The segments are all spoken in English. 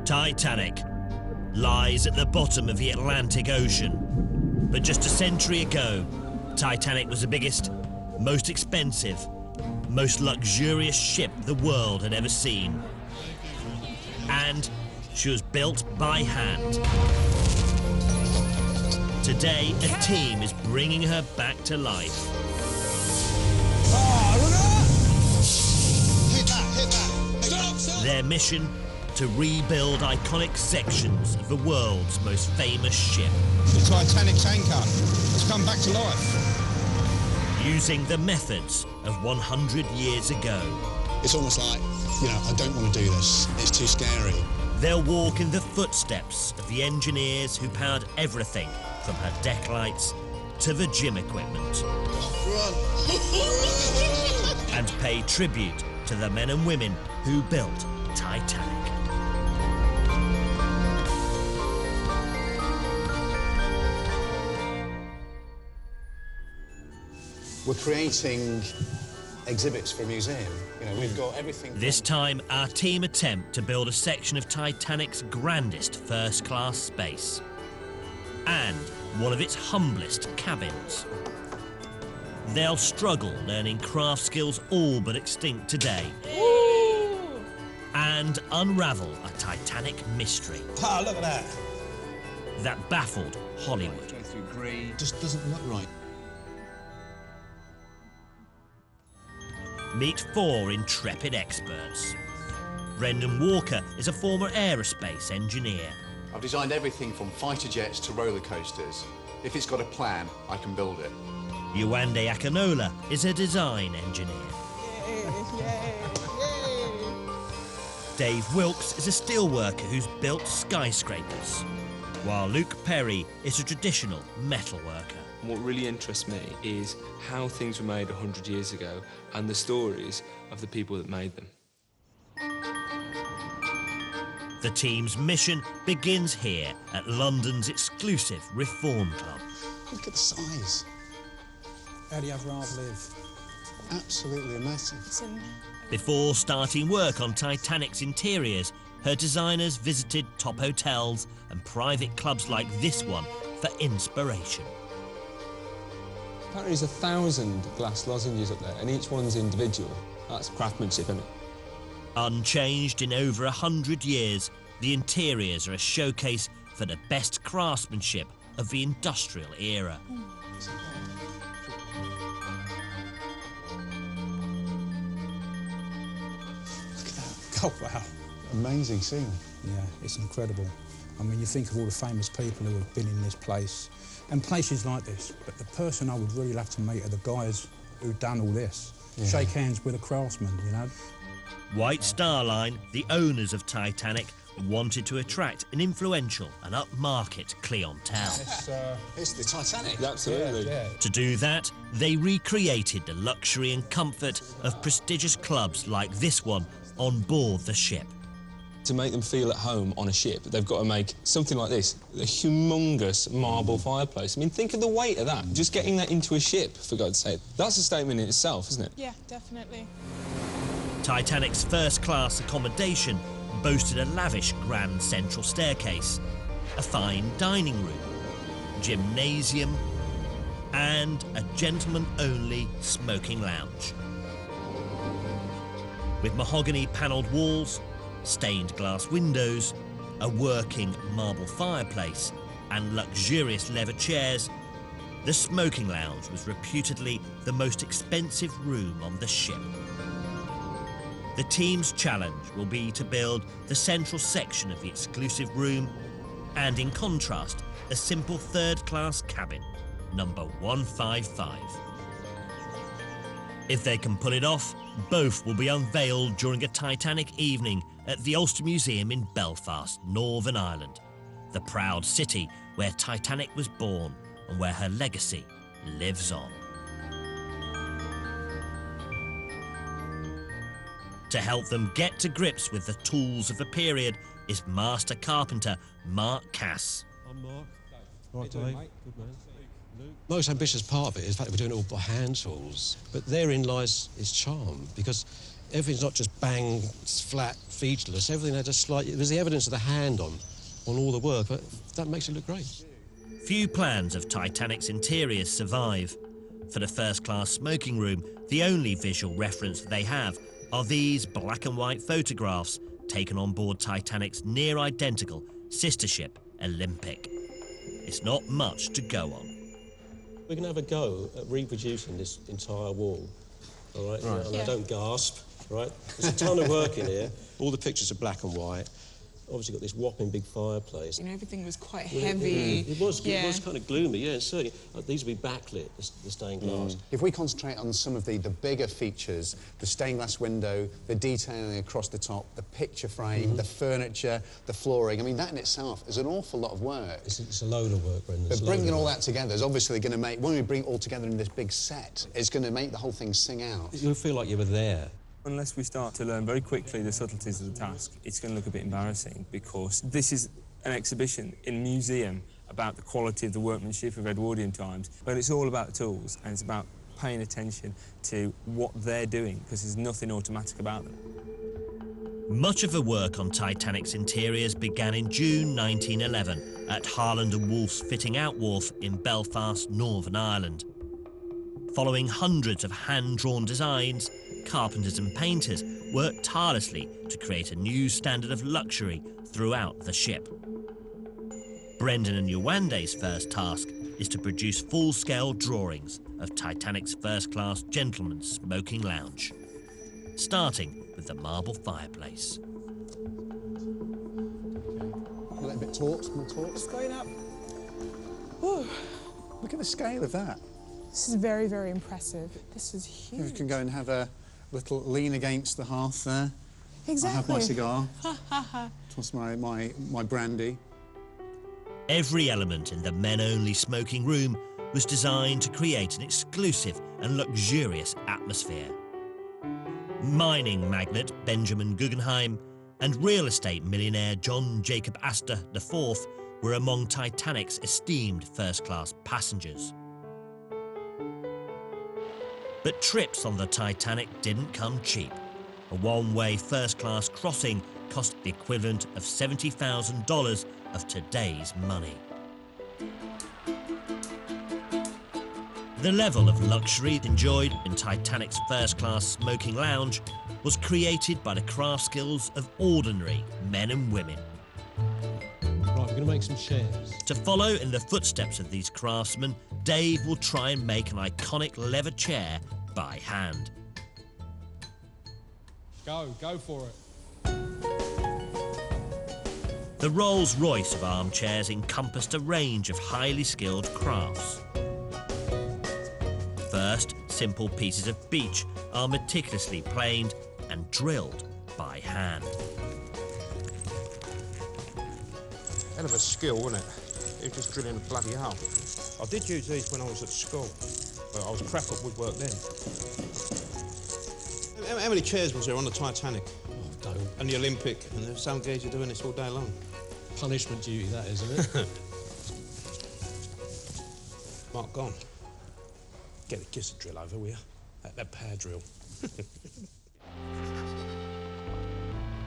Titanic lies at the bottom of the Atlantic Ocean. But just a century ago, Titanic was the biggest, most expensive, most luxurious ship the world had ever seen. And she was built by hand. Today, a team is bringing her back to life. Hit that. Stop. Their mission, to rebuild iconic sections of the world's most famous ship. The Titanic tanker has come back to life. Using the methods of 100 years ago. It's almost like, you know, I don't want to do this. It's too scary. They'll walk in the footsteps of the engineers who powered everything from her deck lights to the gym equipment. Run. And pay tribute to the men and women who built Titanic. We're creating exhibits for a museum. You know, we've got everything. This time, our team attempt to build a section of Titanic's grandest first-class space and one of its humblest cabins. They'll struggle learning craft skills all but extinct today. Ooh. And unravel a Titanic mystery. Ah, look at that. That baffled Hollywood. Go through green. Just doesn't look right. Meet 4 intrepid experts. Brendan Walker is a former aerospace engineer. I've designed everything from fighter jets to roller coasters. If it's got a plan, I can build it. Yuande Akinola is a design engineer. Yay. Dave Wilkes is a steelworker who's built skyscrapers, while Luke Perry is a traditional metal worker. What really interests me is how things were made 100 years ago and the stories of the people that made them. The team's mission begins here at London's exclusive Reform Club. Look at the size. How do you have Rav live? Absolutely massive. Before starting work on Titanic's interiors, her designers visited top hotels and private clubs like this one for inspiration. Apparently there's 1,000 glass lozenges up there and each one's individual. That's craftsmanship, isn't it? Unchanged in over 100 years, the interiors are a showcase for the best craftsmanship of the industrial era. Oh, wow. Amazing scene. Yeah, it's incredible. I mean, you think of all the famous people who have been in this place and places like this, but the person I would really love to meet are the guys who've done all this. Yeah. Shake hands with a craftsman, you know. White Star Line, the owners of Titanic, wanted to attract an influential and upmarket clientele. It's the Titanic. Absolutely. Yeah. To do that, they recreated the luxury and comfort of prestigious clubs like this one on board the ship. To make them feel at home on a ship, they've got to make something like this, a humongous marble fireplace. I mean, think of the weight of that. Just getting that into a ship, for God's sake. That's a statement in itself, isn't it? Yeah, definitely. Titanic's first-class accommodation boasted a lavish grand central staircase, a fine dining room, gymnasium, and a gentleman-only smoking lounge. With mahogany-panelled walls, stained glass windows, a working marble fireplace, and luxurious leather chairs, the smoking lounge was reputedly the most expensive room on the ship. The team's challenge will be to build the central section of the exclusive room and, in contrast, a simple third-class cabin, number 155. If they can pull it off, both will be unveiled during a Titanic evening at the Ulster Museum in Belfast, Northern Ireland, the proud city where Titanic was born and where her legacy lives on. To help them get to grips with the tools of the period is master carpenter Mark Cass. I'm Mark. Right, Dave. Good man. Most ambitious part of it is the fact that we're doing it all by hand tools. But therein lies its charm, because everything's not just bang, flat, featureless. Everything had a slight... There's the evidence of the hand on all the work, but that makes it look great. Few plans of Titanic's interiors survive. For the first-class smoking room, the only visual reference they have are these black and white photographs taken on board Titanic's near-identical sister ship, Olympic. It's not much to go on. We're going to have a go at reproducing this entire wall, all right? And I don't gasp, right? There's a ton of work in here. All the pictures are black and white. Obviously got this whopping big fireplace. You know, everything was quite heavy. It was kind of gloomy, yeah, and certainly these will be backlit, the stained glass. If we concentrate on some of the bigger features, the stained glass window, the detailing across the top, the picture frame, the furniture, the flooring, I mean, that in itself is an awful lot of work. It's a load of work, Brendan. But bringing all that together is obviously going to make, when we bring it all together in this big set, it's going to make the whole thing sing out. You'll feel like you were there. Unless we start to learn very quickly the subtleties of the task, it's going to look a bit embarrassing, because this is an exhibition in a museum about the quality of the workmanship of Edwardian times, but it's all about tools, and it's about paying attention to what they're doing, because there's nothing automatic about them. Much of the work on Titanic's interiors began in June 1911 at Harland & Wolff's fitting-out wharf in Belfast, Northern Ireland. Following hundreds of hand-drawn designs, carpenters and painters worked tirelessly to create a new standard of luxury throughout the ship. Brendan and Yowande's first task is to produce full-scale drawings of Titanic's first-class gentleman's smoking lounge, starting with the marble fireplace. A little bit taut, more taut. It's going up. Look at the scale of that. This is very, very impressive. This is huge. You can go and have a little lean against the hearth there. Exactly. I have my cigar. Toss my brandy. Every element in the men-only smoking room was designed to create an exclusive and luxurious atmosphere. Mining magnate Benjamin Guggenheim and real estate millionaire John Jacob Astor IV were among Titanic's esteemed first-class passengers. But trips on the Titanic didn't come cheap. A one-way first-class crossing cost the equivalent of $70,000 of today's money. The level of luxury enjoyed in Titanic's first-class smoking lounge was created by the craft skills of ordinary men and women. Right, we're going to make some chairs. To follow in the footsteps of these craftsmen, Dave will try and make an iconic leather chair by hand. Go for it. The Rolls-Royce of armchairs encompassed a range of highly skilled crafts. First, simple pieces of beech are meticulously planed and drilled by hand. Hell of a skill, wasn't it? It was just drilling a bloody hole. I did use these when I was at school, but I was crap at woodwork then. How many chairs was there on the Titanic? Oh, don't. And the Olympic, and there's some guys are doing this all day long. Punishment duty, that is, isn't it? Mark, gone. Get the kiss drill over, will you? That power drill.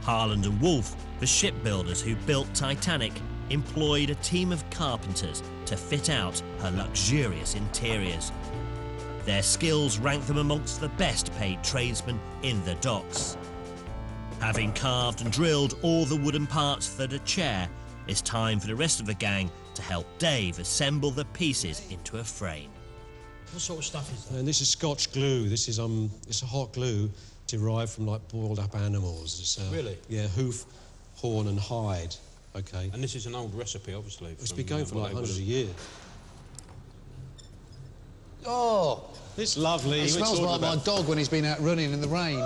Harland & Wolff, the shipbuilders who built Titanic, employed a team of carpenters to fit out her luxurious interiors. Their skills ranked them amongst the best paid tradesmen in the docks. Having carved and drilled all the wooden parts for the chair, it's time for the rest of the gang to help Dave assemble the pieces into a frame. What sort of stuff is that? And this is Scotch glue. This is it's a hot glue derived from like boiled up animals. It's, really? Yeah, hoof, horn, and hide. Okay. And this is an old recipe, obviously. It's been going for like hundreds of years. Oh, it's lovely. it smells like my dog when he's been out running in the rain.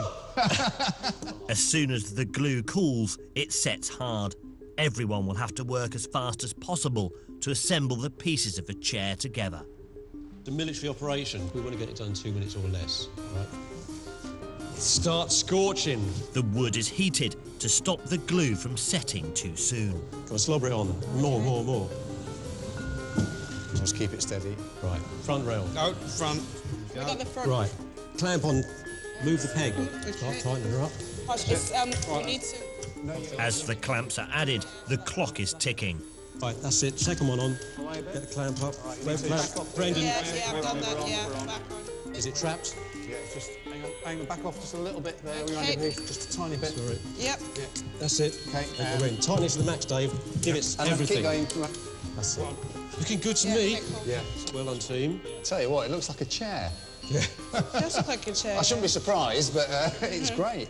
As soon as the glue cools, it sets hard. Everyone will have to work as fast as possible to assemble the pieces of a chair together. The military operation, we want to get it done in 2 minutes or less, right? Start scorching. The wood is heated to stop the glue from setting too soon. Go on, slobber it on. More. Just keep it steady. Right, front rail. Go, front. We got the front. Right, clamp on Move the peg. Okay. I'll tighten her up. We need to... As the clamps are added, the clock is ticking. Right, that's it. Second one on. Get the clamp up. Brendan. Yeah, I've done that, yeah. Back on. Is it trapped? Yeah, just hang on, back off just a little bit there. We're Okay. underneath, just a tiny bit. Sorry. Yep. Yeah. That's it. Okay. We're in. Tighten it to the max, Dave. Give it And everything. keep going. That's it. Looking good to Yeah, me. okay, cool. Yeah. Well done, team. Tell you what, it looks like a chair. Yeah. It does look like a chair. I shouldn't be surprised, but it's great.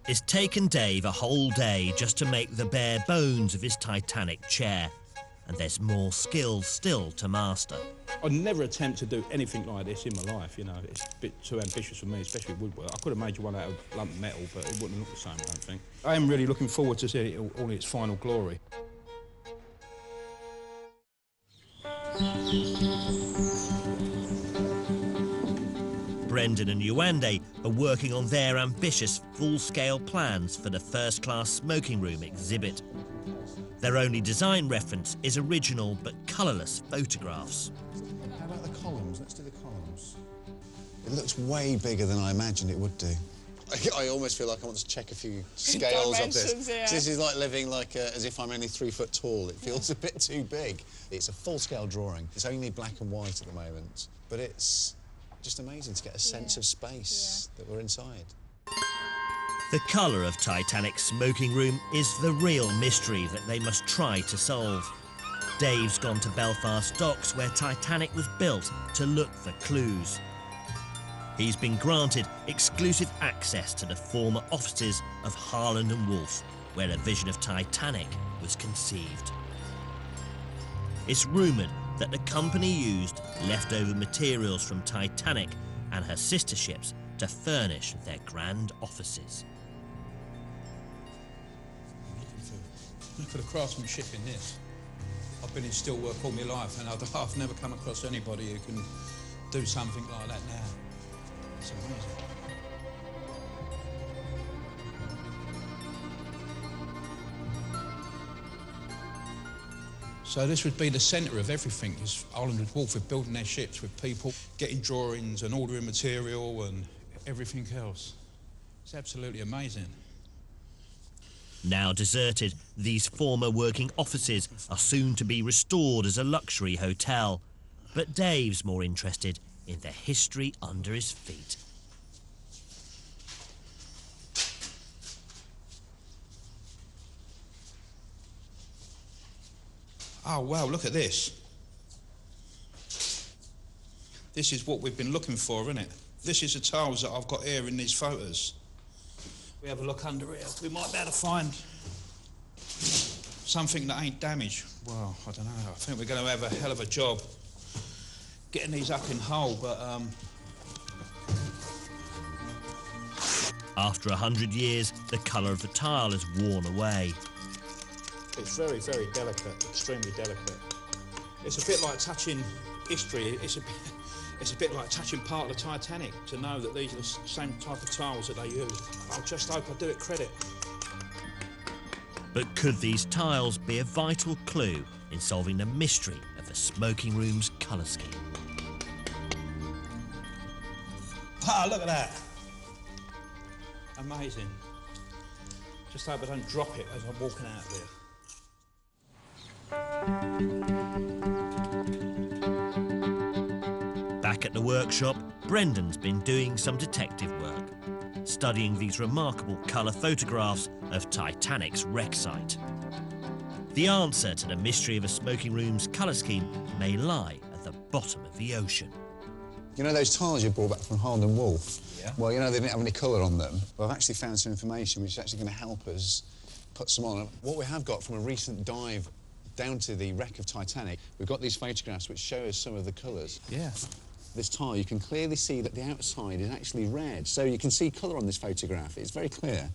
It's taken Dave a whole day just to make the bare bones of his Titanic chair, and there's more skills still to master. I'd never attempt to do anything like this in my life, you know. It's a bit too ambitious for me, especially woodwork. I could have made you one out of lump metal, but it wouldn't look the same, I don't think. I am really looking forward to seeing it all in its final glory. Brendan and Yuande are working on their ambitious full-scale plans for the first-class smoking room exhibit. Their only design reference is original but colourless photographs. How about the columns? Let's do the columns. It looks way bigger than I imagined it would do. I almost feel like I want to check a few scales of this. Dimensions, yeah. This is like living as if I'm only 3 foot tall. It feels a bit too big. It's a full-scale drawing. It's only black and white at the moment, but it's just amazing to get a sense of space that we're inside. The colour of Titanic's smoking room is the real mystery that they must try to solve. Dave's gone to Belfast docks where Titanic was built to look for clues. He's been granted exclusive access to the former offices of Harland and Wolff, where a vision of Titanic was conceived. It's rumoured that the company used leftover materials from Titanic and her sister ships to furnish their grand offices. Look at the craftsmanship in this. I've been in steelwork all my life, and I've never come across anybody who can do something like that now. It's amazing. So this would be the centre of everything. Is Harland and Wolff with building their ships with people, getting drawings and ordering material and everything else. It's absolutely amazing. Now deserted, these former working offices are soon to be restored as a luxury hotel. But Dave's more interested in the history under his feet. Oh, wow, look at this. This is what we've been looking for, isn't it? This is the tiles that I've got here in these photos. We have a look under here. We might be able to find something that ain't damaged. Well, I don't know. I think we're going to have a hell of a job getting these up in whole, but After 100 years, the colour of the tile has worn away. it's very, very delicate, extremely delicate. It's a bit like touching history. It's a bit like touching part of the Titanic, to know that these are the same type of tiles that they use. I just hope I do it credit. But could these tiles be a vital clue in solving the mystery of the smoking room's colour scheme? Ah, look at that. Amazing. Just hope I don't drop it as I'm walking out there. Back at the workshop, Brendan's been doing some detective work, studying these remarkable colour photographs of Titanic's wreck site. The answer to the mystery of a smoking room's colour scheme may lie at the bottom of the ocean. You know those tiles you brought back from Harland and Wolff? Yeah. Well, you know, they didn't have any colour on them. Well, I've actually found some information which is actually going to help us put some on. What we have got from a recent dive down to the wreck of Titanic, we've got these photographs which show us some of the colours. Yeah. This tile, you can clearly see that the outside is actually red, so you can see colour on this photograph. It's very clear.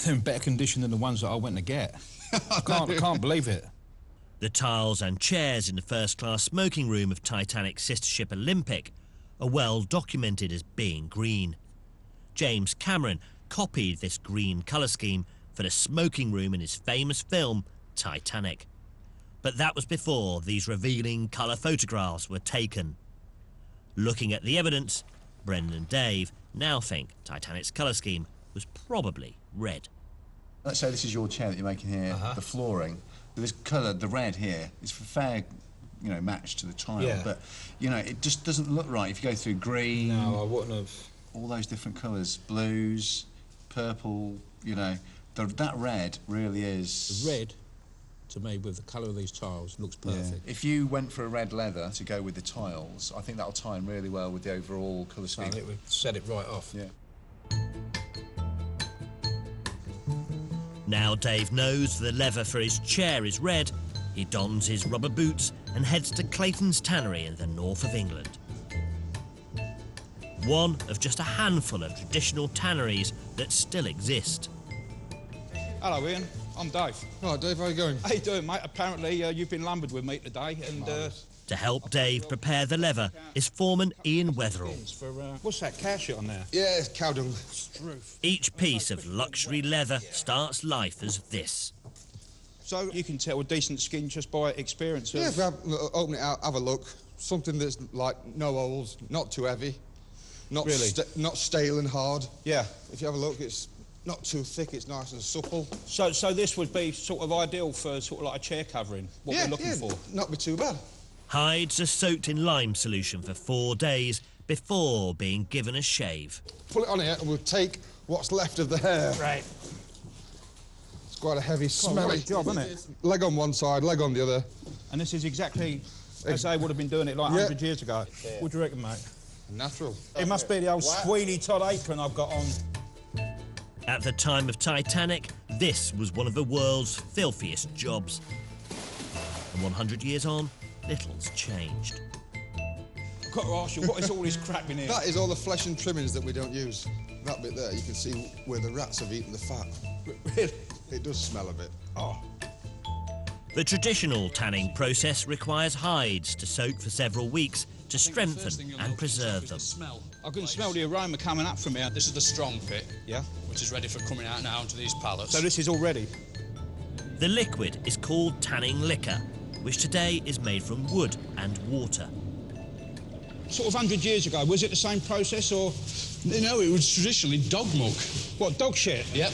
They're in better condition than the ones that I went to get. I can't believe it. The tiles and chairs in the first-class smoking room of Titanic's sister ship Olympic are well documented as being green. James Cameron copied this green colour scheme for the smoking room in his famous film Titanic. But that was before these revealing colour photographs were taken. Looking at the evidence, Brendan and Dave now think Titanic's colour scheme was probably red. Let's say this is your chair that you're making here, the flooring. This colour, the red here, is for fair, you know, match to the tile, but, you know, it just doesn't look right if you go through green. No, I wouldn't have. All those different colours, blues, purple, you know, that red really is... The red, to me, with the colour of these tiles, looks perfect. Yeah. If you went for a red leather to go with the tiles, I think that'll tie in really well with the overall colour scheme. I think we'd set it right off. Yeah. Now Dave knows the leather for his chair is red, he dons his rubber boots and heads to Clayton's Tannery in the north of England. One of just a handful of traditional tanneries that still exist. Hello, Ian. I'm Dave. Hi, Dave, how you going? How you doing, mate? Apparently, you've been lumbered with me today, and... To help Dave prepare the leather is foreman Ian Wetherall. For, what's that cow shit on there? Yeah, it's cow dung. Each piece of luxury leather starts life as this. So you can tell a decent skin just by experience of... Yeah, if you open it out, have a look. Something that's like no holes, not too heavy, not Really? Not stale and hard. Yeah. If you have a look, it's not too thick, it's nice and supple. So this would be sort of ideal for sort of like a chair covering, what we're looking for. Not be too bad. Hides are soaked in lime solution for 4 days before being given a shave. Pull it on here and we'll take what's left of the hair. Right. It's quite a heavy, smelly job, isn't it? Leg on one side, leg on the other. And this is exactly as they would have been doing it like 100 years ago. What do you reckon, mate? Natural. It must be the old Sweeney Todd apron I've got on. At the time of Titanic, this was one of the world's filthiest jobs. And 100 years on, little's changed. I've got to ask you, what is all this crap in here? That is all the flesh and trimmings that we don't use. That bit there, you can see where the rats have eaten the fat. Really? It does smell a bit. Oh. The traditional tanning process requires hides to soak for several weeks to strengthen and preserve them. I can smell the aroma coming up from here. This is the strong bit, Yeah? which is ready for coming out now onto these pallets. So this is all ready? The liquid is called tanning liquor, which today is made from wood and water. Sort of 100 years ago, was it the same process or...? No, it was traditionally dog muck. What, dog shit? Yep.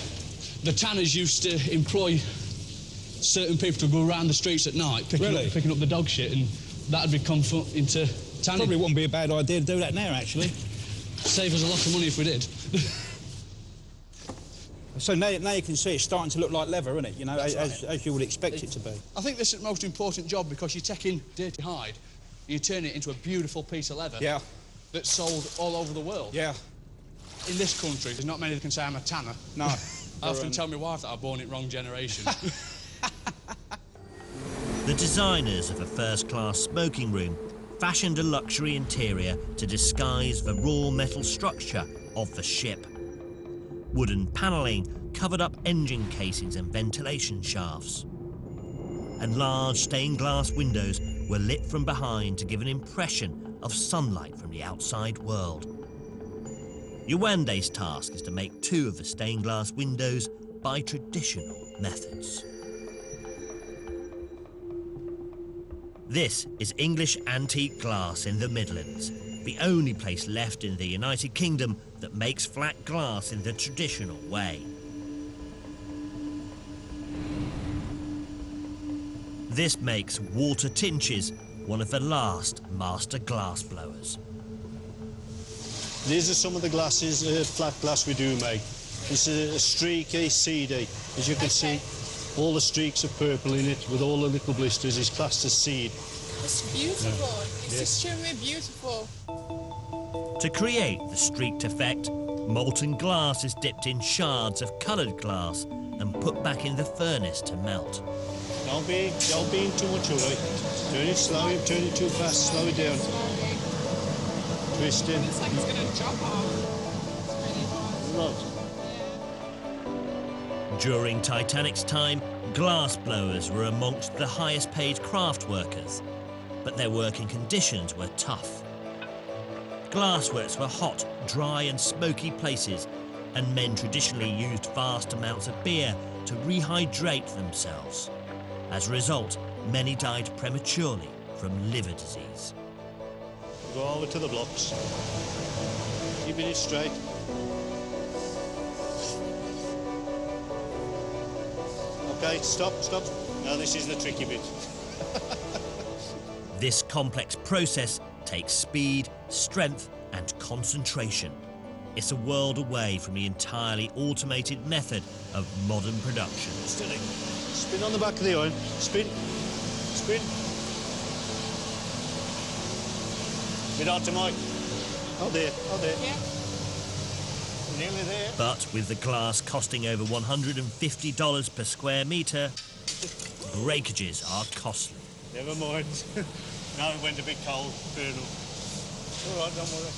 The tanners used to employ certain people to go around the streets at night picking up the dog shit, and that'd become into tanning. Probably wouldn't be a bad idea to do that now, actually. Save us a lot of money if we did. So now you can see it's starting to look like leather, isn't it? You know, as you would expect it to be. I think this is the most important job because you're taking dirty hide and you turn it into a beautiful piece of leather. Yeah. That's sold all over the world. Yeah. In this country, there's not many that can say I'm a tanner. No. I often tell my wife that I was born in wrong generation. The designers of a first-class smoking room fashioned a luxury interior to disguise the raw metal structure of the ship. Wooden panelling covered up engine casings and ventilation shafts. And large stained glass windows were lit from behind to give an impression of sunlight from the outside world. Yuande's task is to make 2 of the stained glass windows by traditional methods. This is English antique glass in the Midlands, the only place left in the United Kingdom that makes flat glass in the traditional way. This makes Walter Tinches one of the last master glass blowers. These are some of the glasses, flat glass we do make. This is a streaky CD. As you can see, all the streaks of purple in it with all the little blisters is classed as seed. It's beautiful. It's extremely beautiful. To create the streaked effect, molten glass is dipped in shards of coloured glass and put back in the furnace to melt. Don't be in too much hurry. Turn it slowly, turn it too fast, slow it down. Twist it. It's like it's going to drop off. It's really hot. During Titanic's time, glass blowers were amongst the highest paid craft workers, but their working conditions were tough. Glassworks were hot, dry and smoky places, and men traditionally used vast amounts of beer to rehydrate themselves. As a result, many died prematurely from liver disease. Go over to the blocks. keeping it straight. Okay, stop. Now this is the tricky bit. This complex process takes speed, strength and concentration. It's a world away from the entirely automated method of modern production. Steady. Spin on the back of the iron. Spin. Bit out to Mike. Oh there. Yeah. Nearly there. But with the glass costing over $150 per square metre, breakages are costly. Never mind. Now it went a bit cold. Colonel. All right, don't worry.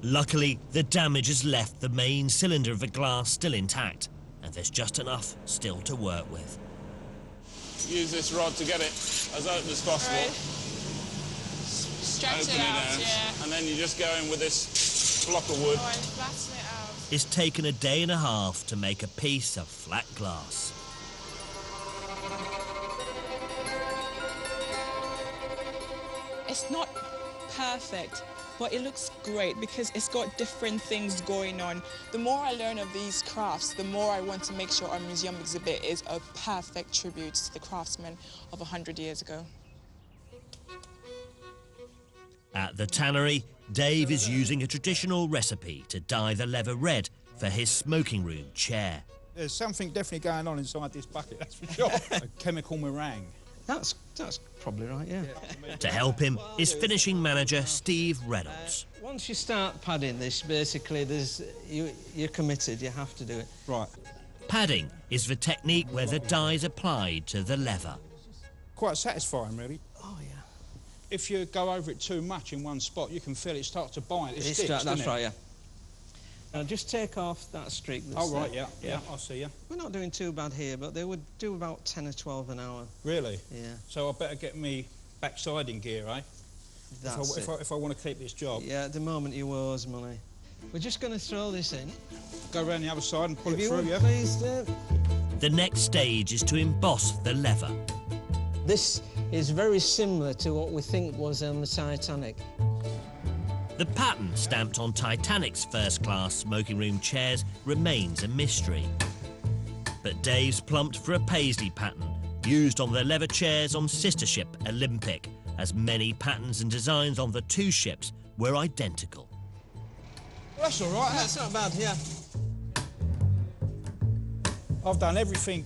Luckily, the damage has left the main cylinder of the glass still intact, and there's just enough still to work with. Use this rod to get it as open as possible. Right. Stretch it out, yeah. And then you just go in with this block of wood. Oh, and flatten it out. It's taken a day and a half to make a piece of flat glass. It's not perfect, but it looks great because it's got different things going on. The more I learn of these crafts, the more I want to make sure our museum exhibit is a perfect tribute to the craftsmen of 100 years ago. At the tannery, Dave is using a traditional recipe to dye the leather red for his smoking room chair. There's something definitely going on inside this bucket, that's for sure. A chemical meringue. That's probably right, yeah. To help him is finishing manager Steve Reynolds. Once you start padding this, basically, you're committed, you have to do it. Right. Padding is the technique where the dye is applied to the leather. Quite satisfying, really. Oh, yeah. If you go over it too much in one spot, you can feel it start to bite. It sticks, that's right, yeah. Now, just take off that streak. Oh, right, yeah, I see you. We're not doing too bad here, but they would do about 10 or 12 an hour. Really? Yeah. So I better get me backside in gear, eh? That's if I want to keep this job. Yeah, at the moment you owe us money. We're just going to throw this in. Go around the other side and pull it through, yeah? Please, Dave. The next stage is to emboss the leather. This is very similar to what we think was on the Titanic. The pattern stamped on Titanic's first-class smoking room chairs remains a mystery. But Dave's plumped for a paisley pattern used on the leather chairs on sister ship Olympic, as many patterns and designs on the two ships were identical. Well, that's all right. That's not bad, yeah. I've done everything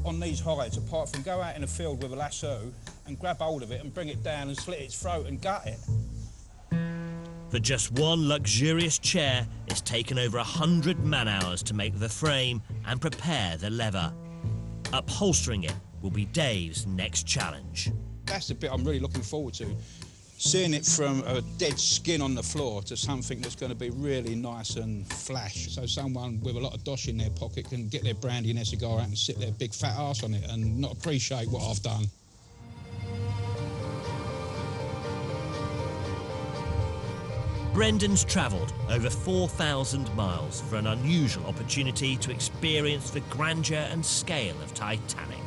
on these hides apart from go out in a field with a lasso and grab hold of it and bring it down and slit its throat and gut it. For just one luxurious chair, it's taken over 100 man-hours to make the frame and prepare the leather. Upholstering it will be Dave's next challenge. That's the bit I'm really looking forward to. Seeing it from a dead skin on the floor to something that's going to be really nice and flash. So someone with a lot of dosh in their pocket can get their brandy and their cigar out and sit their big fat arse on it and not appreciate what I've done. Brendan's travelled over 4,000 miles for an unusual opportunity to experience the grandeur and scale of Titanic.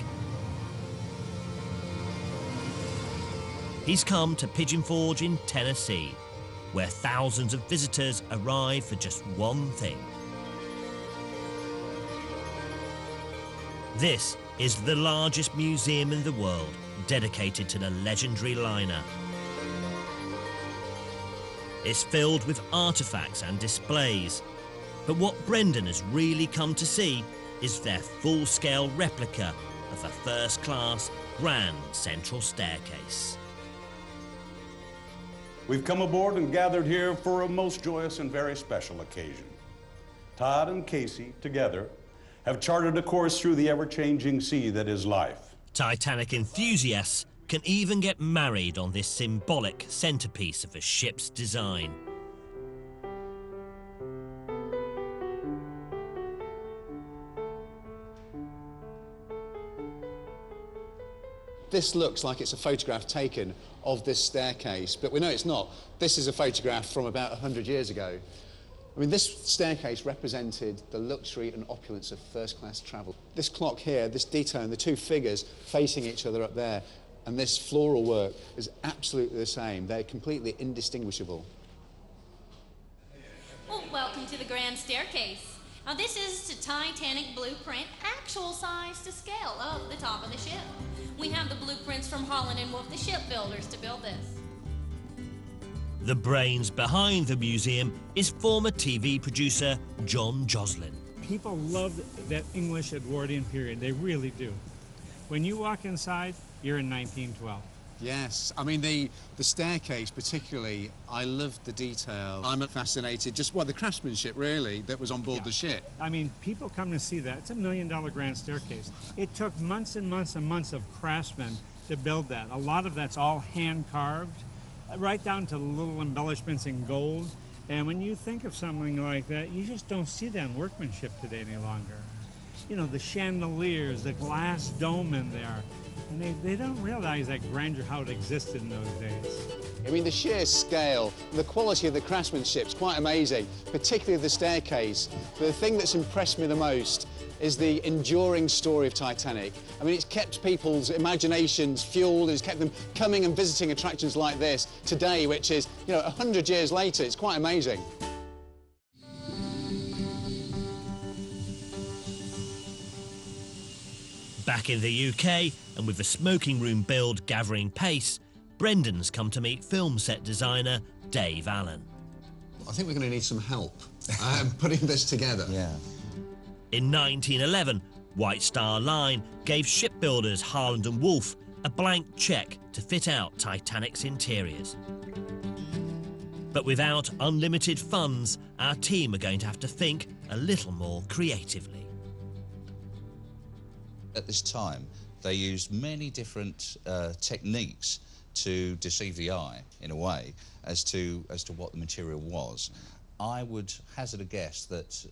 He's come to Pigeon Forge in Tennessee, where thousands of visitors arrive for just one thing. This is the largest museum in the world dedicated to the legendary liner. It's filled with artefacts and displays. But what Brendan has really come to see is their full-scale replica of the first-class Grand Central Staircase. We've come aboard and gathered here for a most joyous and very special occasion. Todd and Casey, together, have charted a course through the ever-changing sea that is life. Titanic enthusiasts can even get married on this symbolic centerpiece of a ship's design. This looks like it's a photograph taken of this staircase, but we know it's not. This is a photograph from about 100 years ago. I mean, this staircase represented the luxury and opulence of first-class travel. This clock here, this detail, and the two figures facing each other up there, and this floral work is absolutely the same. They're completely indistinguishable. Welcome to the grand staircase. Now this is the Titanic blueprint, actual size to scale of the top of the ship. We have the blueprints from Holland and Wolff, the shipbuilders, to build this. The brains behind the museum is former TV producer John Joslin. People love that English Edwardian period, they really do. When you walk inside, you're in 1912. Yes, I mean, the staircase particularly, I love the detail. I'm fascinated, just, well, the craftsmanship, really, that was on board the ship. I mean, people come to see that. It's a $1 million grand staircase. It took months and months and months of craftsmen to build that. A lot of that's all hand-carved, right down to little embellishments in gold. And when you think of something like that, you just don't see that in workmanship today any longer. You know, the chandeliers, the glass dome in there. And they don't realize that grandeur, how it existed in those days. I mean, the sheer scale, the quality of the craftsmanship is quite amazing, particularly the staircase. But the thing that's impressed me the most is the enduring story of Titanic. I mean, it's kept people's imaginations fueled, it's kept them coming and visiting attractions like this today, which is, you know, 100 years later. It's quite amazing. Back in the UK, and with the smoking room build gathering pace, Brendan's come to meet film set designer Dave Allen. I think we're going to need some help putting this together. Yeah. In 1911, White Star Line gave shipbuilders Harland and Wolff a blank cheque to fit out Titanic's interiors. But without unlimited funds, our team are going to have to think a little more creatively. At this time, they used many different techniques to deceive the eye, in a way, as to what the material was. I would hazard a guess that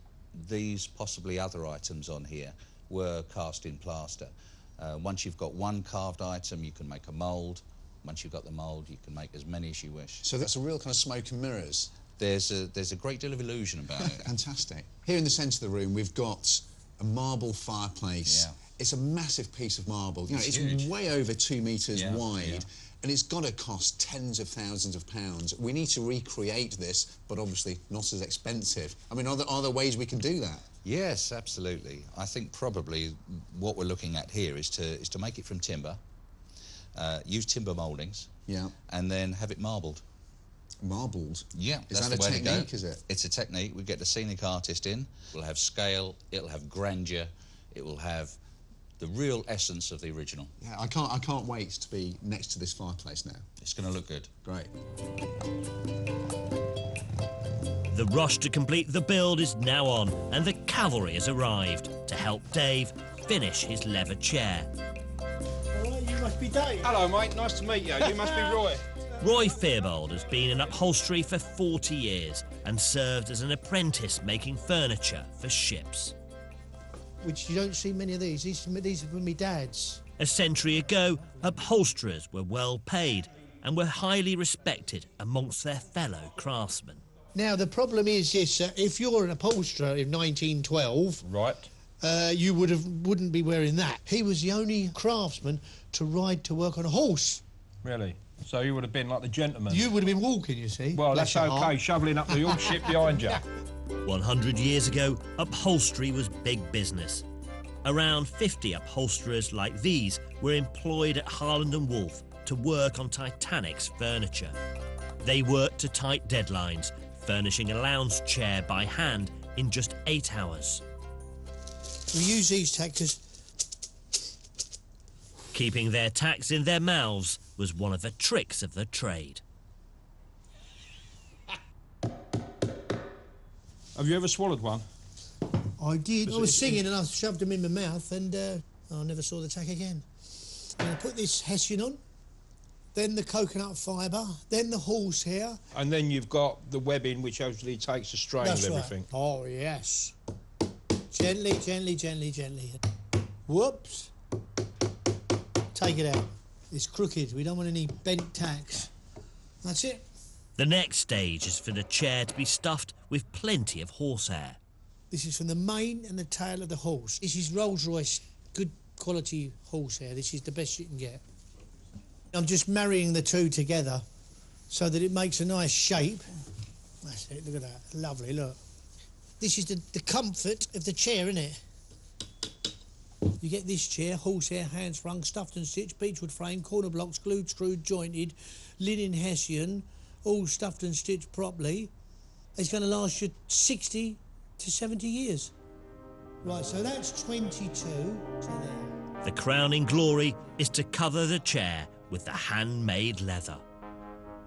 these possibly other items on here were cast in plaster. Once you've got one carved item, you can make a mould. Once you've got the mould, you can make as many as you wish. So that's a real kind of smoke and mirrors. There's a great deal of illusion about it. Fantastic. Here in the centre of the room, we've got a marble fireplace. Yeah. It's a massive piece of marble. You know, it's huge. way over 2 metres Yeah, wide. yeah. And it's got to cost tens of thousands of pounds. We need to recreate this, but obviously not as expensive. I mean, are there ways we can do that? Yes, absolutely. I think probably what we're looking at here is to make it from timber, use timber mouldings, yeah, and then have it marbled. Marbled? Yeah, Is that's that the a way to go. technique, is it? It's a technique. We get the scenic artist in. It'll have scale, it'll have grandeur, it will have the real essence of the original. Yeah, I can't wait to be next to this fireplace now. It's going to look good. Great. The rush to complete the build is now on, and the cavalry has arrived to help Dave finish his leather chair. All right, you must be Dave. Hello, mate. Nice to meet you. You must be Roy. Roy Fearbold has been in upholstery for 40 years and served as an apprentice making furniture for ships. Which you don't see many of these. These are from my dad's. A century ago, upholsterers were well paid and were highly respected amongst their fellow craftsmen. Now, the problem is this, if you're an upholsterer in 1912... Right. You wouldn't be wearing that. He was the only craftsman to ride to work on a horse. Really? So you would have been like the gentleman? You would have been walking, you see. Well, Bless that's your OK, heart. shoveling up the old ship behind you. 100 years ago, upholstery was big business. Around 50 upholsterers like these were employed at Harland and Wolff to work on Titanic's furniture. They worked to tight deadlines, furnishing a lounge chair by hand in just 8 hours. We use these tacks. Keeping their tacks in their mouths was one of the tricks of the trade. Have you ever swallowed one? I did. I was singing and I shoved them in my mouth and I never saw the tack again. I'm going to put this hessian on, then the coconut fibre, then the horsehair. And then you've got the webbing, which actually takes the strain That's of right. everything. Oh, yes. Gently, gently, gently, gently. Whoops. Take it out. It's crooked. We don't want any bent tacks. That's it. The next stage is for the chair to be stuffed with plenty of horsehair. This is from the mane and the tail of the horse. This is Rolls-Royce, good quality horsehair. This is the best you can get. I'm just marrying the two together so that it makes a nice shape. That's it, look at that. Lovely, look. This is the comfort of the chair, isn't it? You get this chair, horsehair, hand sprung, stuffed and stitched, beechwood frame, corner blocks, glued, screwed, jointed, linen hessian, all stuffed and stitched properly. It's going to last you 60 to 70 years. Right, so that's 22 to there. The crowning glory is to cover the chair with the handmade leather.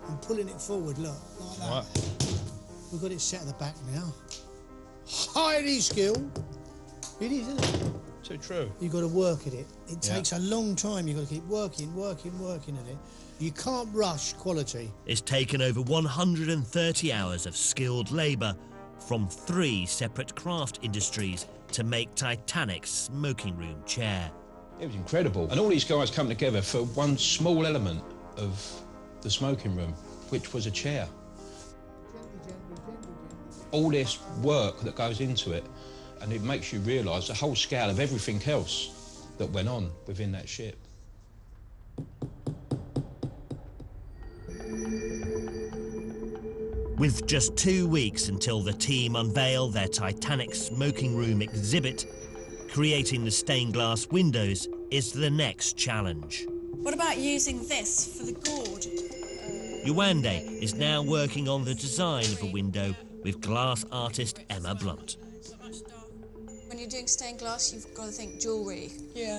I'm pulling it forward, look, like that. Right. We've got it set at the back now. Highly skilled. It is, isn't it? Too true. You've got to work at it. It takes a long time. You've got to keep working at it. You can't rush quality. It's taken over 130 hours of skilled labour from 3 separate craft industries to make Titanic's smoking room chair. It was incredible. And all these guys come together for one small element of the smoking room, which was a chair. All this work that goes into it, and it makes you realise the whole scale of everything else that went on within that ship. With just 2 weeks until the team unveil their Titanic smoking room exhibit, creating the stained glass windows is the next challenge. What about using this for the gourd? Yewande is now working on the design of a window with glass artist Emma Blunt. When you're doing stained glass, you've got to think jewellery,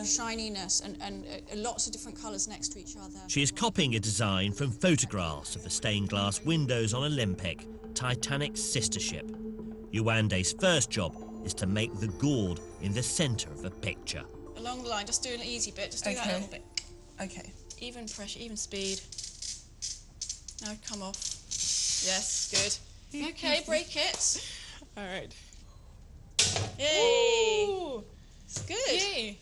shininess, and lots of different colours next to each other. She is copying a design from photographs of the stained glass windows on Olympic, Titanic's sister ship. Yewande's first job is to make the gourd in the centre of a picture. Along the line, just do an easy bit, just do that little bit. Okay. Even pressure, even speed. Now come off. Yes, good. Okay, break it. All right. Yay! Ooh. It's good. Yay.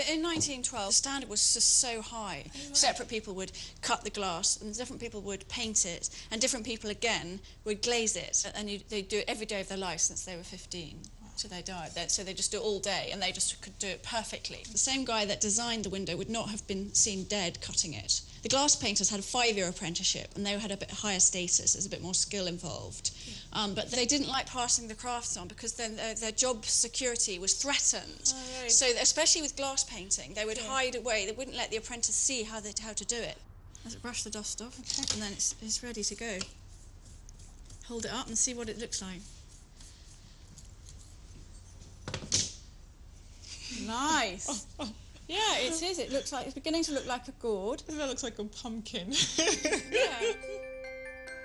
In 1912, the standard was just so high. Separate people would cut the glass, and different people would paint it, and different people again would glaze it. And they'd do it every day of their life since they were 15. So they died. So they just do it all day, and they just could do it perfectly. The same guy that designed the window would not have been seen dead cutting it. The glass painters had a 5-year apprenticeship, and they had a bit higher status. There's a bit more skill involved. But they didn't like passing the crafts on because then their job security was threatened. Oh, right. So especially with glass painting, they would hide away. They wouldn't let the apprentice see how to do it. Let's brush the dust off, and then it's ready to go. Hold it up and see what it looks like. Nice. Yeah, it is. It looks like it's beginning to look like a gourd. That looks like a pumpkin. Yeah.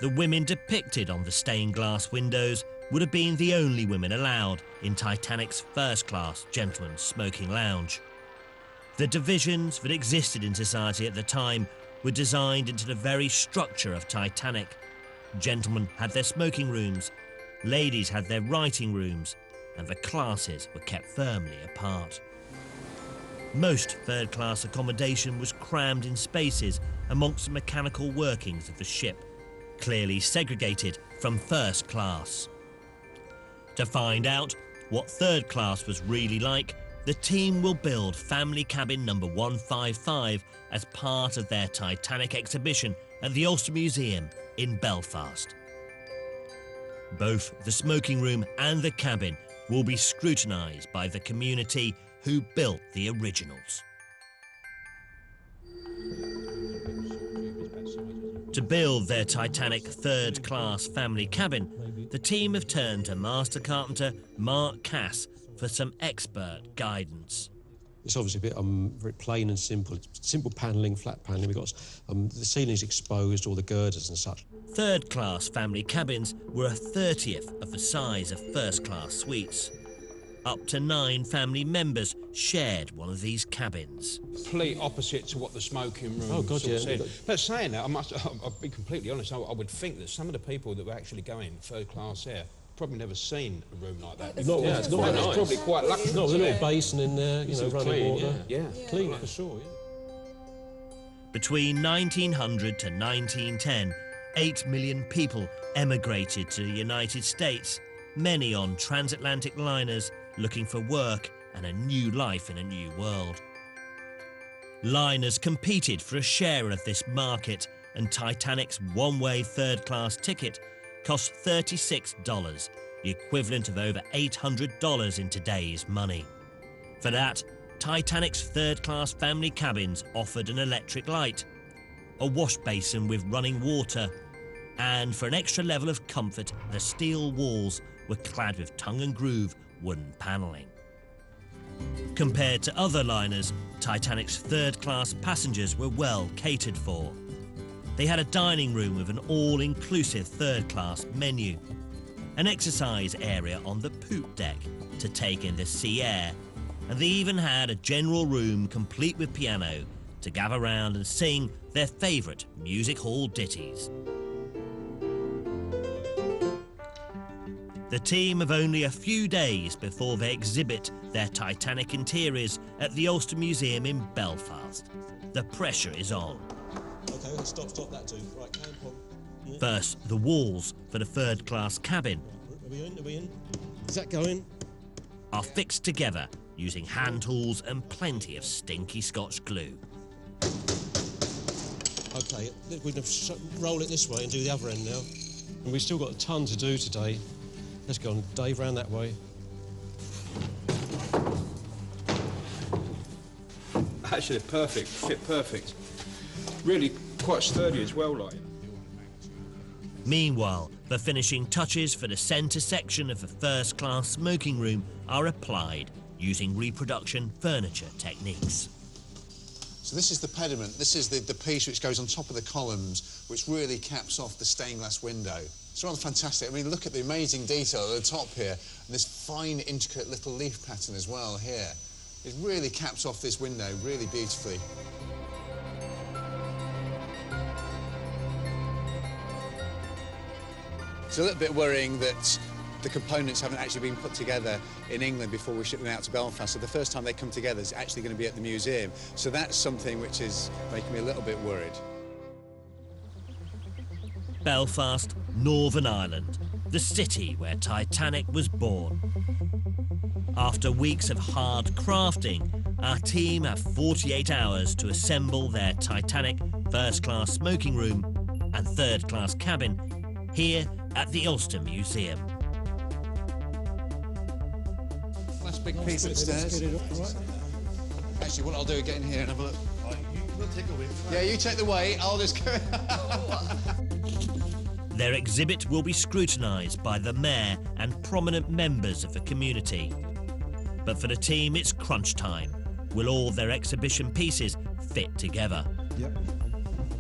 The women depicted on the stained glass windows would have been the only women allowed in Titanic's first-class gentlemen's smoking lounge. The divisions that existed in society at the time were designed into the very structure of Titanic. Gentlemen had their smoking rooms, ladies had their writing rooms, and the classes were kept firmly apart. Most third-class accommodation was crammed in spaces amongst the mechanical workings of the ship, clearly segregated from first class. To find out what third class was really like, the team will build family cabin number 155 as part of their Titanic exhibition at the Ulster Museum in Belfast. Both the smoking room and the cabin will be scrutinised by the community who built the originals. To build their Titanic third-class family cabin, the team have turned to master carpenter Mark Cass for some expert guidance. It's obviously a bit very plain and simple. Simple panelling, flat panelling. We've got the ceiling's exposed, all the girders and such. Third-class family cabins were a 30th of the size of first-class suites. Up to 9 family members shared one of these cabins. Complete opposite to what the smoking room said. But saying that, I'll be completely honest, I would think that some of the people that were actually going third class there probably never seen a room like that. It's not it's nice. Probably quite luxury. No, with a little basin in there, running clean, water. Yeah. Clean for sure, Between 1900 to 1910, 8 million people emigrated to the United States, many on transatlantic liners looking for work and a new life in a new world. Liners competed for a share of this market, and Titanic's one-way third-class ticket cost $36, the equivalent of over $800 in today's money. For that, Titanic's third-class family cabins offered an electric light, a wash basin with running water, and for an extra level of comfort, the steel walls were clad with tongue-and-groove wooden panelling. Compared to other liners, Titanic's third-class passengers were well catered for. They had a dining room with an all-inclusive third-class menu, an exercise area on the poop deck to take in the sea air, and they even had a general room complete with piano to gather round and sing their favourite music hall ditties. The team have only a few days before they exhibit their Titanic interiors at the Ulster Museum in Belfast. The pressure is on. OK, stop that too. Right, camp on. Yeah. First, the walls for the third-class cabin Are we in? Is that going? are fixed together using hand tools and plenty of stinky Scotch glue. OK, we're going to roll it this way and do the other end now. And we've still got a ton to do today. Let's go on, Dave, round that way. Actually, perfect, fit perfect. Really quite sturdy as well, like. Meanwhile, the finishing touches for the centre section of the first-class smoking room are applied using reproduction furniture techniques. So this is the pediment. This is the piece which goes on top of the columns, which really caps off the stained glass window. It's rather fantastic. I mean, look at the amazing detail at the top here, and this fine, intricate little leaf pattern as well here. It really caps off this window really beautifully. It's a little bit worrying that the components haven't actually been put together in England before we ship them out to Belfast. So the first time they come together is actually going to be at the museum. So that's something which is making me a little bit worried. Belfast, Northern Ireland, the city where Titanic was born. After weeks of hard crafting, our team have 48 hours to assemble their Titanic first-class smoking room and third-class cabin here at the Ulster Museum. Nice big piece upstairs. Actually, what I'll do is get in here and have a look. We'll take a whip. Yeah, you take the weight, I'll just go. Their exhibit will be scrutinised by the mayor and prominent members of the community. But for the team, it's crunch time. Will all their exhibition pieces fit together? Yep.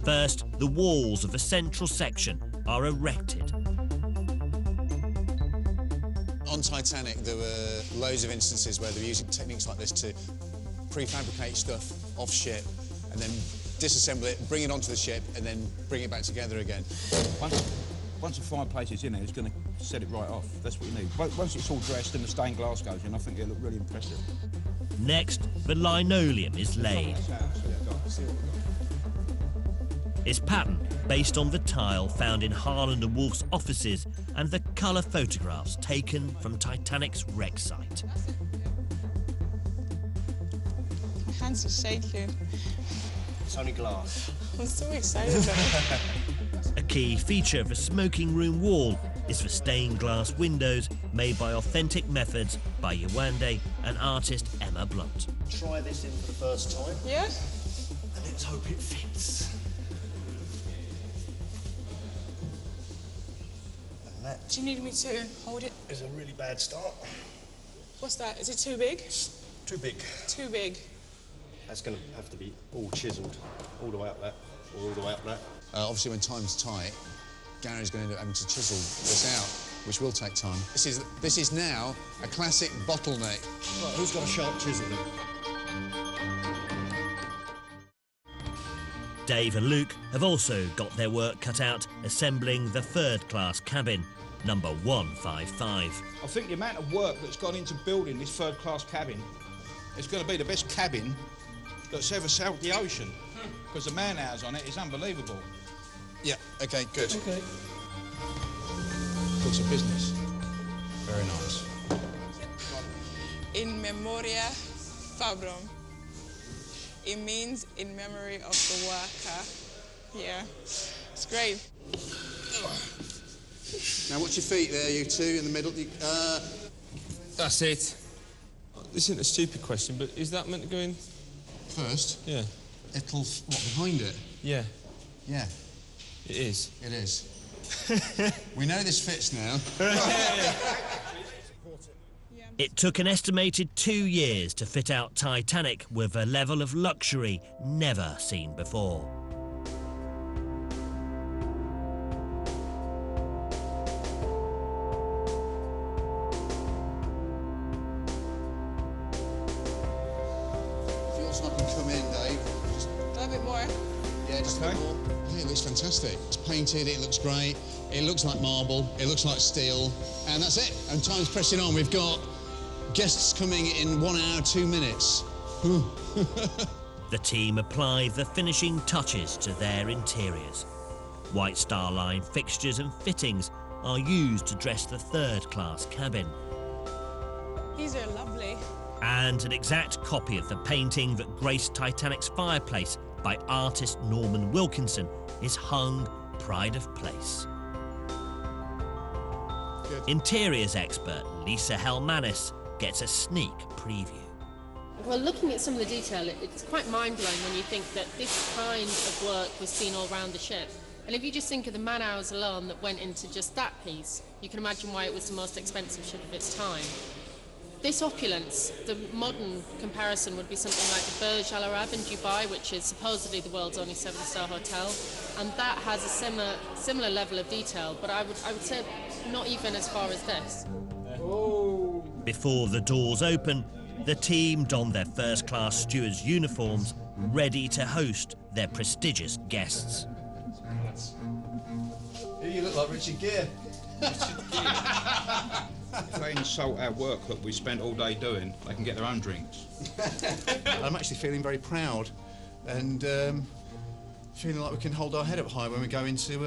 First, the walls of the central section are erected. On Titanic, there were loads of instances where they were using techniques like this to prefabricate stuff off ship and then disassemble it, bring it onto the ship, and then bring it back together again. Once the fireplace is in there, it's going to set it right off. That's what you need. Once it's all dressed and the stained glass goes in, I think it'll look really impressive. Next, the linoleum is laid. It's patterned based on the tile found in Harland & Wolff's offices and the colour photographs taken from Titanic's wreck site. My hands are shaking. It's only glass. I'm so excited about it. A key feature of the smoking room wall is the stained glass windows made by authentic methods by Yewande and artist Emma Blunt. Try this in for the first time. Yeah? And let's hope it fits. And that Do you need me to hold it? is a really bad start. What's that? Is it too big? Too big. Too big. That's going to have to be all chiselled, all the way up that, or all the way up that. Obviously, when time's tight, Gary's going to end up having to chisel this out, which will take time. This is now a classic bottleneck. Right, who's got a sharp chisel then? Dave and Luke have also got their work cut out assembling the third-class cabin, number 155. I think the amount of work that's gone into building this third-class cabin is going to be the best cabin that's ever sailed the ocean, because the man-hours on it is unbelievable. Yeah, OK, good. OK. Books of business. Very nice. In memoria fabrum. It means in memory of the worker. Yeah, it's great. Now, watch your feet there, you two, in the middle. That's it. This isn't a stupid question, but is that meant to go in? First? Yeah. It'll... what, behind it? Yeah. Yeah. It is. It is. We know this fits now. It took an estimated 2 years to fit out Titanic with a level of luxury never seen before. Feels like we come in, Dave. Just... A little bit more. Yeah, just a bit more. Yeah, it looks fantastic. It's painted, it looks great, it looks like marble, it looks like steel, and that's it. And time's pressing on. We've got guests coming in 1 hour, 2 minutes. The team applied the finishing touches to their interiors. White Star Line fixtures and fittings are used to dress the third-class cabin. These are lovely. And an exact copy of the painting that graced Titanic's fireplace by artist Norman Wilkinson is hung pride of place. Good. Interiors expert Lisa Helmanis gets a sneak preview. Well, looking at some of the detail, it's quite mind-blowing when you think that this kind of work was seen all around the ship. And if you just think of the man-hours alone that went into just that piece, you can imagine why it was the most expensive ship of its time. This opulence, the modern comparison would be something like the Burj Al Arab in Dubai, which is supposedly the world's only 7-star hotel, and that has a similar level of detail, but I would say not even as far as this. Before the doors open, the team don their first-class stewards' uniforms, ready to host their prestigious guests. You look like Richard Gere. If they insult our work that we spent all day doing, they can get their own drinks. I'm actually feeling very proud and feeling like we can hold our head up high when we go into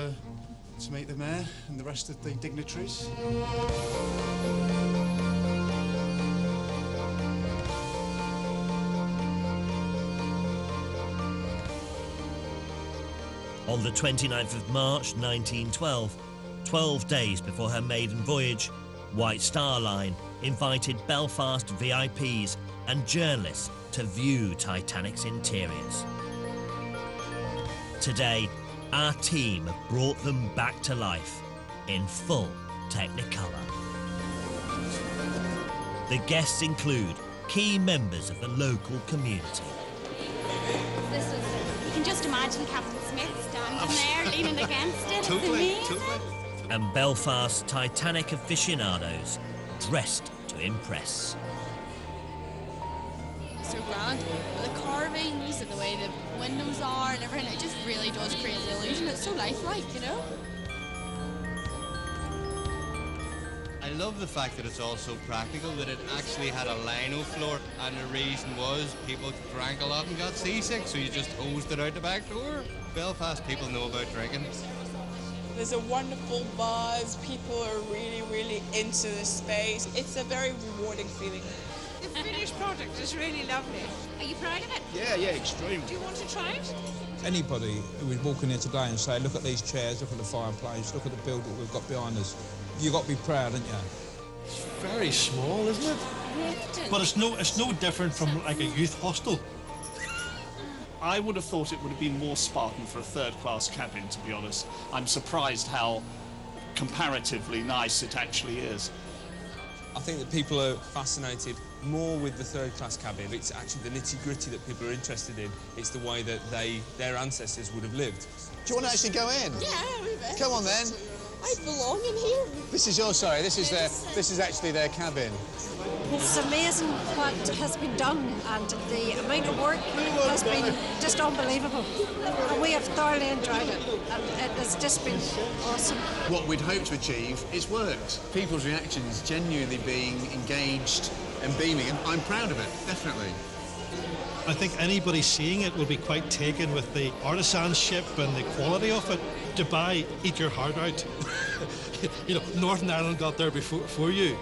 to meet the mayor and the rest of the dignitaries. On the 29th of March 1912, 12 days before her maiden voyage, White Star Line invited Belfast VIPs and journalists to view Titanic's interiors. Today, our team have brought them back to life in full Technicolor. The guests include key members of the local community. You can just imagine Captain Smith standing there leaning against it. Totally. And Belfast Titanic aficionados dressed to impress. So grand. The carvings and the way the windows are and everything, it just really does create the illusion. It's so lifelike, you know? I love the fact that it's all so practical, that it actually had a lino floor, and the reason was people drank a lot and got seasick, so you just hosed it out the back door. Belfast people know about drinking. There's a wonderful buzz. People are really, really into this space. It's a very rewarding feeling. The finished product is really lovely. Are you proud of it? Yeah, extreme. Do you want to try it? Anybody who is walking here today and say, look at these chairs, look at the fireplace, look at the build that we've got behind us, you've got to be proud, haven't you? It's very small, isn't it? But it's no different from like a youth hostel. I would have thought it would have been more Spartan for a third-class cabin, to be honest. I'm surprised how comparatively nice it actually is. I think that people are fascinated more with the third-class cabin. It's actually the nitty-gritty that people are interested in. It's the way that their ancestors would have lived. Do you want to actually go in? Yeah, we bet. Come on then. I belong in here. This is your, sorry, this is actually their cabin. It's amazing what has been done, and the amount of work has been just unbelievable. And we have thoroughly enjoyed it, and it has just been awesome. What we'd hoped to achieve, it's worked. People's reactions genuinely being engaged and beaming, and I'm proud of it, definitely. I think anybody seeing it will be quite taken with the artisanship and the quality of it. Dubai, eat your heart out. You know, Northern Ireland got there before you.